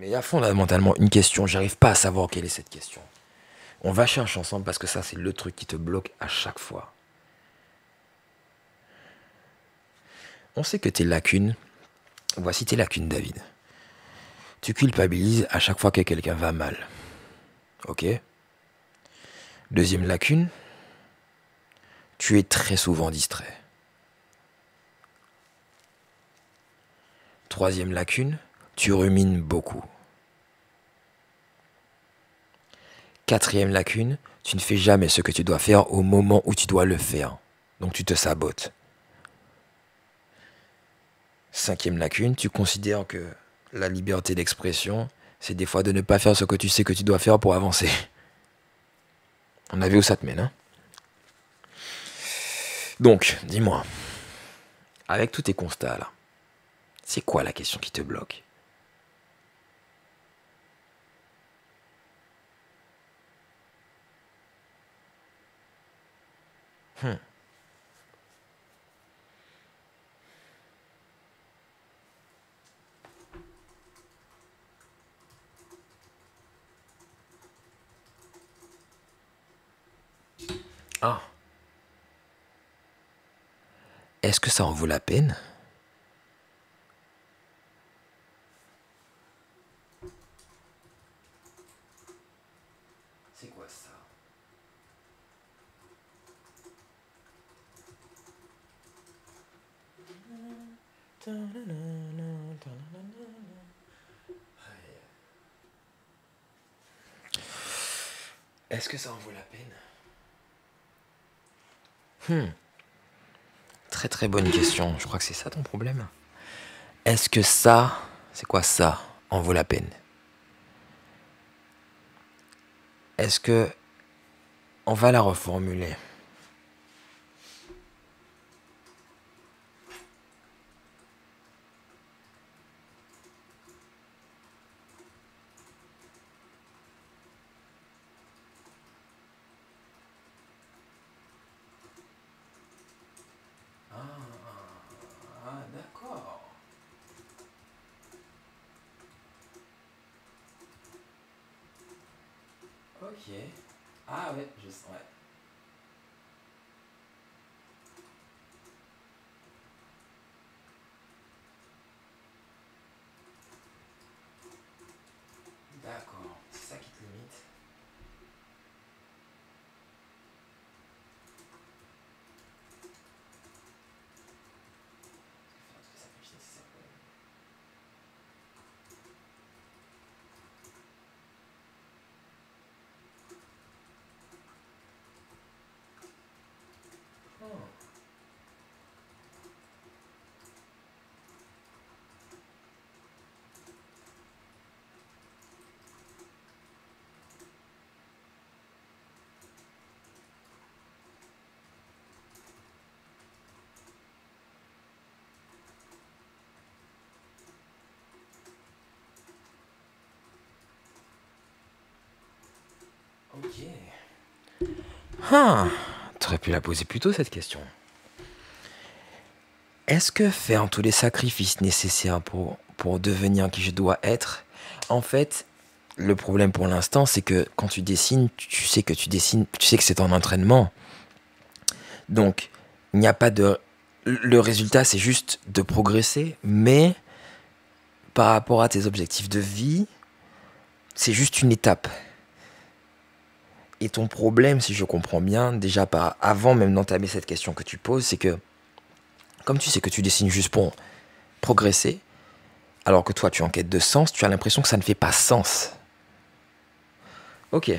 Mais il y a fondamentalement une question, j'arrive pas à savoir quelle est cette question. On va chercher ensemble parce que ça, c'est le truc qui te bloque à chaque fois. On sait que tes lacunes, voici tes lacunes, David. Tu culpabilises à chaque fois que quelqu'un va mal. Ok? Deuxième lacune, tu es très souvent distrait. Troisième lacune, tu rumines beaucoup. Quatrième lacune, tu ne fais jamais ce que tu dois faire au moment où tu dois le faire. Donc tu te sabotes. Cinquième lacune, tu considères que la liberté d'expression, c'est des fois de ne pas faire ce que tu sais que tu dois faire pour avancer. On a vu où ça te mène, hein? Donc, dis-moi, avec tous tes constats là, c'est quoi la question qui te bloque? Hmm. Ah, est-ce que ça en vaut la peine? C'est quoi ça? Est-ce que ça en vaut la peine? Très très bonne question. Je crois que c'est ça ton problème. Est-ce que ça, c'est quoi ça, en vaut la peine? Est-ce que on va la reformuler? Ah, d'accord. Ok. Ah ouais, ouais. D'accord. C'est ça qui te limite. Ok. Ah, t'aurais pu la poser plus tôt cette question. Est-ce que faire tous les sacrifices nécessaires pour devenir qui je dois être, en fait, le problème pour l'instant, c'est que quand tu dessines, tu sais que tu dessines, tu sais que c'est un entraînement. Donc, il n'y a pas de... Le résultat, c'est juste de progresser, mais par rapport à tes objectifs de vie, c'est juste une étape. Et ton problème, si je comprends bien, déjà avant même d'entamer cette question que tu poses, c'est que comme tu sais que tu dessines juste pour progresser, alors que toi tu es en quête de sens, tu as l'impression que ça ne fait pas sens. Ok.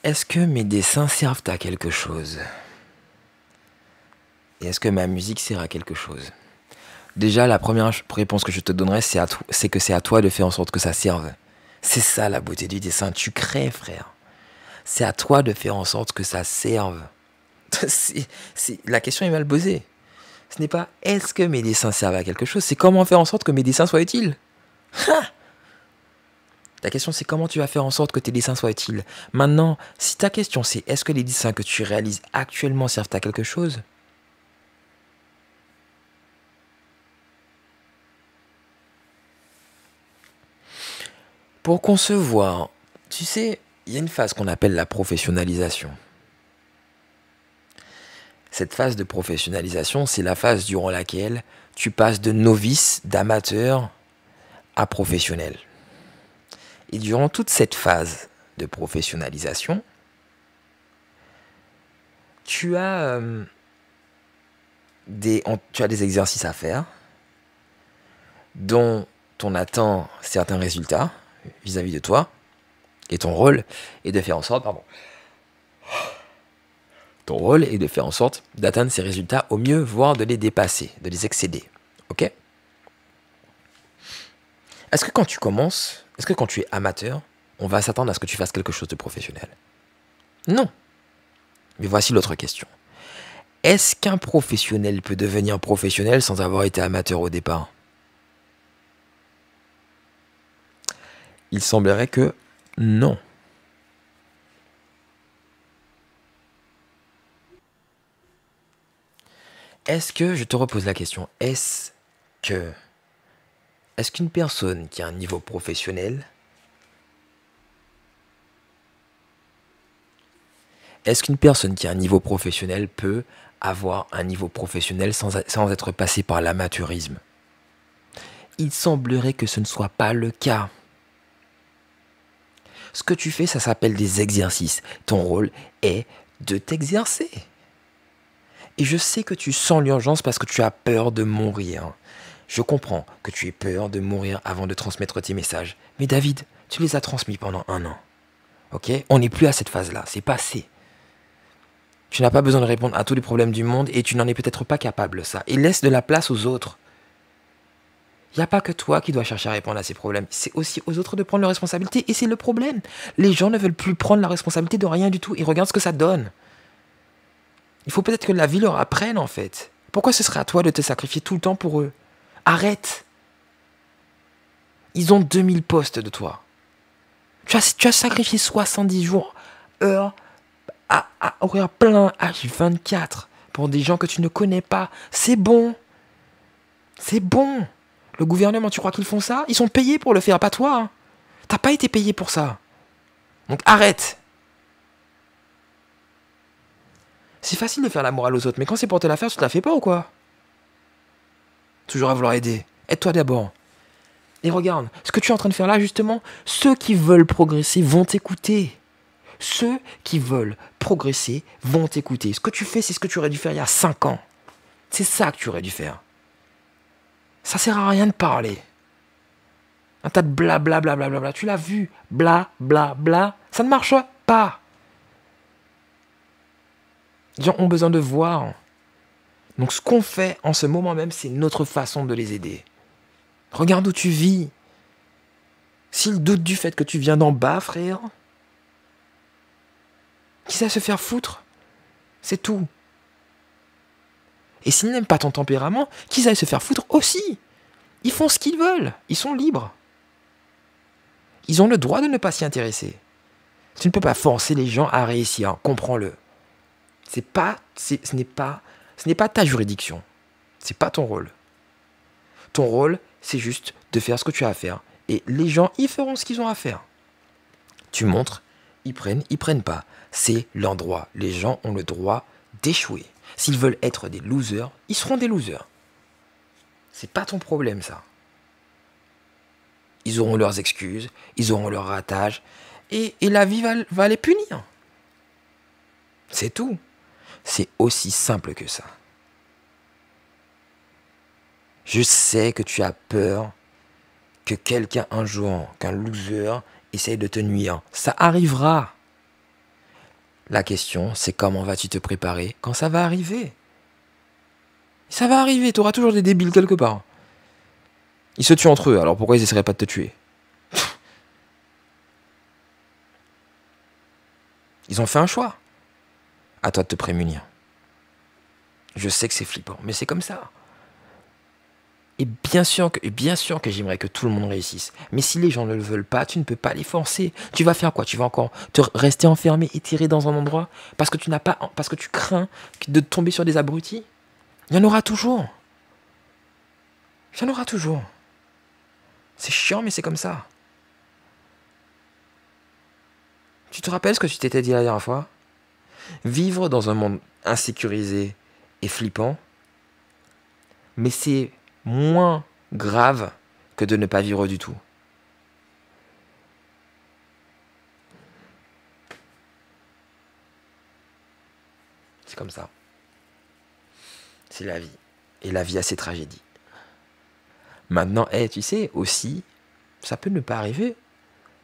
Est-ce que mes dessins servent à quelque chose? Et est-ce que ma musique sert à quelque chose? Déjà, la première réponse que je te donnerai, c'est que c'est à toi de faire en sorte que ça serve. C'est ça la beauté du dessin. Tu crées, frère. C'est à toi de faire en sorte que ça serve. La question est mal posée. Ce n'est pas est-ce que mes dessins servent à quelque chose, c'est comment faire en sorte que mes dessins soient utiles. La question, c'est comment tu vas faire en sorte que tes dessins soient utiles. Maintenant, si ta question, c'est est-ce que les dessins que tu réalises actuellement servent à quelque chose? Pour concevoir, tu sais, il y a une phase qu'on appelle la professionnalisation. Cette phase de professionnalisation, c'est la phase durant laquelle tu passes de novice, d'amateur à professionnel. Et durant toute cette phase de professionnalisation, tu as, tu as des exercices à faire dont on attend certains résultats vis-à-vis de toi. Et ton rôle est de faire en sorte, ton rôle est de faire en sorte d'atteindre ces résultats au mieux, voire de les dépasser, de les excéder. Ok? Est-ce que quand tu commences, est-ce que quand tu es amateur, on va s'attendre à ce que tu fasses quelque chose de professionnel? Non. Mais voici l'autre question. Est-ce qu'un professionnel peut devenir professionnel sans avoir été amateur au départ? Il semblerait que non. Est-ce que, je te repose la question, que, est-ce qu'une personne qui a un niveau professionnel, est-ce qu'une personne qui a un niveau professionnel peut avoir un niveau professionnel sans être passé par l'amateurisme? Il semblerait que ce ne soit pas le cas. Ce que tu fais, ça s'appelle des exercices. Ton rôle est de t'exercer. Et je sais que tu sens l'urgence parce que tu as peur de mourir. Je comprends que tu aies peur de mourir avant de transmettre tes messages. Mais David, tu les as transmis pendant 1 an. Ok? On n'est plus à cette phase-là. C'est passé. Tu n'as pas besoin de répondre à tous les problèmes du monde et tu n'en es peut-être pas capable, ça. Et laisse de la place aux autres. Il n'y a pas que toi qui dois chercher à répondre à ces problèmes. C'est aussi aux autres de prendre leurs responsabilités. Et c'est le problème. Les gens ne veulent plus prendre la responsabilité de rien du tout. Ils regardent ce que ça donne. Il faut peut-être que la vie leur apprenne, en fait. Pourquoi ce serait à toi de te sacrifier tout le temps pour eux? Arrête. Ils ont 2000 postes de toi. Tu as sacrifié 70 jours, heures, à horaire plein, H24, pour des gens que tu ne connais pas. C'est bon. C'est bon. Le gouvernement, tu crois qu'ils font ça? Ils sont payés pour le faire, pas toi. Hein. T'as pas été payé pour ça. Donc arrête. C'est facile de faire la morale aux autres, mais quand c'est pour te la faire, tu te la fais pas ou quoi? Toujours à vouloir aider. Aide-toi d'abord. Et regarde, ce que tu es en train de faire là, justement, ceux qui veulent progresser vont t'écouter. Ceux qui veulent progresser vont t'écouter. Ce que tu fais, c'est ce que tu aurais dû faire il y a 5 ans. C'est ça que tu aurais dû faire. Ça sert à rien de parler. Un tas de bla bla bla bla bla bla. Tu l'as vu. Bla bla bla. Ça ne marche pas. Les gens ont besoin de voir. Donc ce qu'on fait en ce moment même, c'est notre façon de les aider. Regarde où tu vis. S'ils doutent du fait que tu viens d'en bas, frère, qu'ils aillent se faire foutre. C'est tout. Et s'ils n'aiment pas ton tempérament, qu'ils aillent se faire foutre aussi. Ils font ce qu'ils veulent. Ils sont libres. Ils ont le droit de ne pas s'y intéresser. Tu ne peux pas forcer les gens à réussir. Comprends-le. Ce n'est pas ta juridiction. C'est pas ton rôle. Ton rôle, c'est juste de faire ce que tu as à faire. Et les gens, ils feront ce qu'ils ont à faire. Tu montres, ils prennent pas. C'est leur droit. Les gens ont le droit d'échouer. S'ils veulent être des losers, ils seront des losers. C'est pas ton problème, ça. Ils auront leurs excuses, ils auront leurs ratages, et la vie va les punir. C'est tout. C'est aussi simple que ça. Je sais que tu as peur que quelqu'un un jour, qu'un loser, essaye de te nuire. Ça arrivera. La question, c'est comment vas-tu te préparer quand ça va arriver? Ça va arriver, tu auras toujours des débiles quelque part. Ils se tuent entre eux, alors pourquoi ils essaieraient pas de te tuer? Ils ont fait un choix. À toi de te prémunir. Je sais que c'est flippant, mais c'est comme ça. Et bien sûr que j'aimerais que tout le monde réussisse. Mais si les gens ne le veulent pas, tu ne peux pas les forcer. Tu vas faire quoi? Tu vas encore rester enfermé et tirer dans un endroit parce que tu n'as pas, parce que tu crains de tomber sur des abrutis? Il y en aura toujours. Il y en aura toujours. C'est chiant, mais c'est comme ça. Tu te rappelles ce que tu t'étais dit la dernière fois? Vivre dans un monde insécurisé et flippant, mais c'est moins grave que de ne pas vivre du tout. C'est comme ça. C'est la vie. Et la vie a ses tragédies. Maintenant, tu sais, aussi, ça peut ne pas arriver.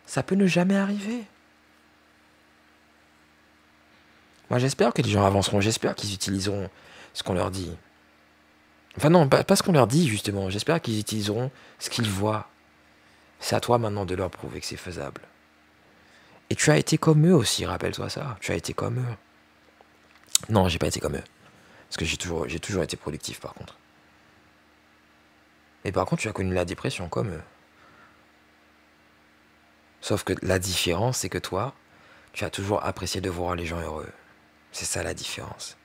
Ça peut ne jamais arriver. Moi, j'espère que les gens avanceront. J'espère qu'ils utiliseront ce qu'on leur dit. Enfin non, pas ce qu'on leur dit, justement. J'espère qu'ils utiliseront ce qu'ils voient. C'est à toi maintenant de leur prouver que c'est faisable. Et tu as été comme eux aussi, rappelle-toi ça. Tu as été comme eux. Non, j'ai pas été comme eux. Parce que j'ai toujours été productif, par contre. Et par contre, tu as connu la dépression comme eux. Sauf que la différence, c'est que toi, tu as toujours apprécié de voir les gens heureux. C'est ça la différence.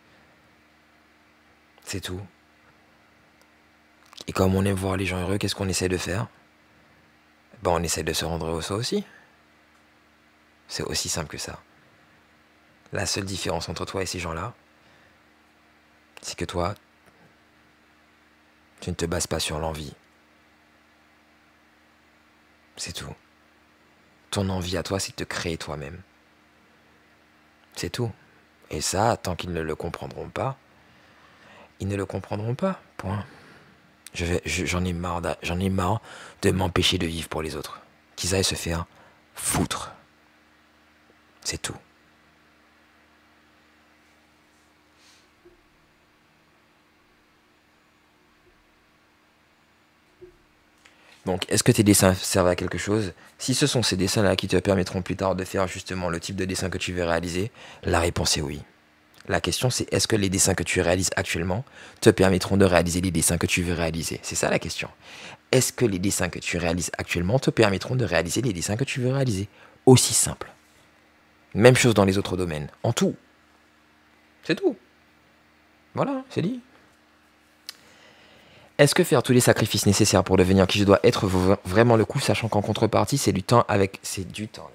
C'est tout. Et comme on aime voir les gens heureux, qu'est-ce qu'on essaie de faire? Ben, on essaie de se rendre heureux soi aussi. C'est aussi simple que ça. La seule différence entre toi et ces gens-là, c'est que toi, tu ne te bases pas sur l'envie. C'est tout. Ton envie à toi, c'est de te créer toi-même. C'est tout. Et ça, tant qu'ils ne le comprendront pas, ils ne le comprendront pas. Point. J'en ai marre de m'empêcher de vivre pour les autres. Qu'ils aillent se faire foutre. C'est tout. Donc, est-ce que tes dessins servent à quelque chose? Si ce sont ces dessins-là qui te permettront plus tard de faire justement le type de dessin que tu veux réaliser, la réponse est oui. La question, c'est est-ce que les dessins que tu réalises actuellement te permettront de réaliser les dessins que tu veux réaliser? C'est ça la question. Est-ce que les dessins que tu réalises actuellement te permettront de réaliser les dessins que tu veux réaliser? Aussi simple. Même chose dans les autres domaines. En tout. C'est tout. Voilà, c'est dit. Est-ce que faire tous les sacrifices nécessaires pour devenir qui je dois être vaut vraiment le coup, sachant qu'en contrepartie, c'est du temps avec... C'est du temps.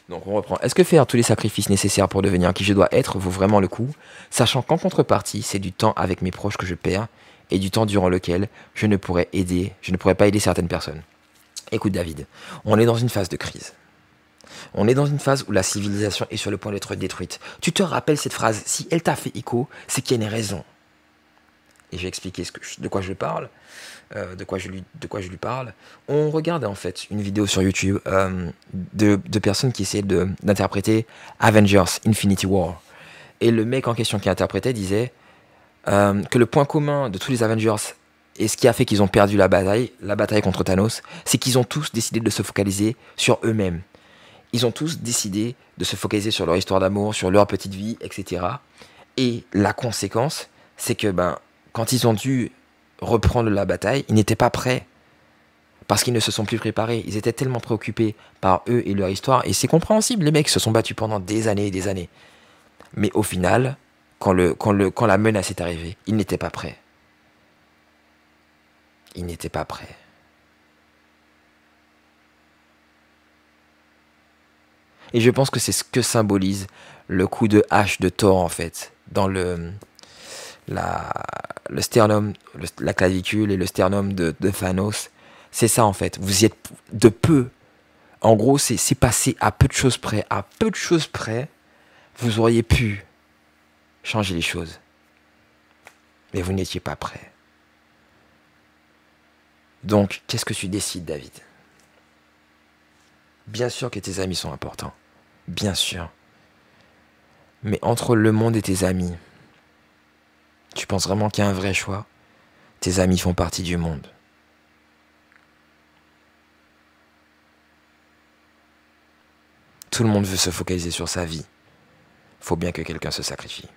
Donc on reprend. Est-ce que faire tous les sacrifices nécessaires pour devenir qui je dois être vaut vraiment le coup, sachant qu'en contrepartie, c'est du temps avec mes proches que je perds et du temps durant lequel je ne pourrais pas aider certaines personnes. Écoute David, on est dans une phase de crise. On est dans une phase où la civilisation est sur le point d'être détruite. Tu te rappelles cette phrase, si elle t'a fait écho, c'est qu'il y a une raison. Et j'ai expliqué de quoi je parle, de quoi je lui parle. On regardait en fait une vidéo sur YouTube de personnes qui essayaient d'interpréter Avengers Infinity War. Et le mec en question qui interprétait disait que le point commun de tous les Avengers et ce qui a fait qu'ils ont perdu la bataille contre Thanos, c'est qu'ils ont tous décidé de se focaliser sur eux-mêmes. Ils ont tous décidé de se focaliser sur leur histoire d'amour, sur leur petite vie, etc. Et la conséquence, c'est que quand ils ont dû reprendre la bataille, ils n'étaient pas prêts. Parce qu'ils ne se sont plus préparés. Ils étaient tellement préoccupés par eux et leur histoire. Et c'est compréhensible, les mecs se sont battus pendant des années et des années. Mais au final, quand la menace est arrivée, ils n'étaient pas prêts. Ils n'étaient pas prêts. Et je pense que c'est ce que symbolise le coup de hache de Thor, en fait, dans le sternum, la clavicule et le sternum de Thanos. C'est ça, en fait. Vous y êtes de peu. En gros, c'est passé à peu de choses près. À peu de choses près, vous auriez pu changer les choses. Mais vous n'étiez pas prêt. Donc, qu'est-ce que tu décides, David? Bien sûr que tes amis sont importants. Bien sûr. Mais entre le monde et tes amis, tu penses vraiment qu'il y a un vrai choix? Tes amis font partie du monde. Tout le monde veut se focaliser sur sa vie. faut bien que quelqu'un se sacrifie.